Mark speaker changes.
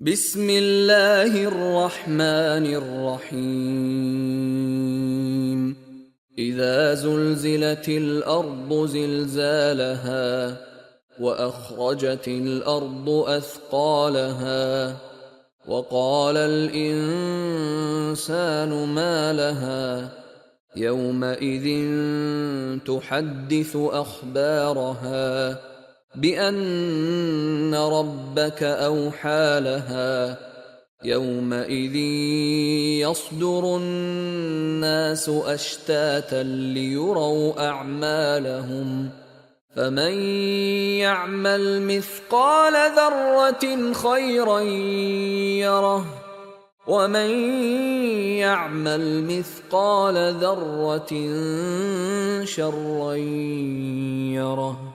Speaker 1: बिस्मिल्लाहिर रहमानिर रहीम। इज़ा ज़ुल्ज़िलतिल अर्दु ज़िल्ज़ालहा व अख़रजतिल अर्दु अथक़ालहा व क़ालल इंसानु मा लहा यौमइज़िन तुहद्दिसु अख़बारहा बिअन्न रब्बक औहा लहा यौमइज़ यस्दुरुन्नासु अश्तातन लियुरौ अअमालहुम फमन यअमल मिस्क़ाल ज़र्रतिन खैरन यरह वमन यअमल मिस्क़ाल ज़र्रतिन शर्रन यरह।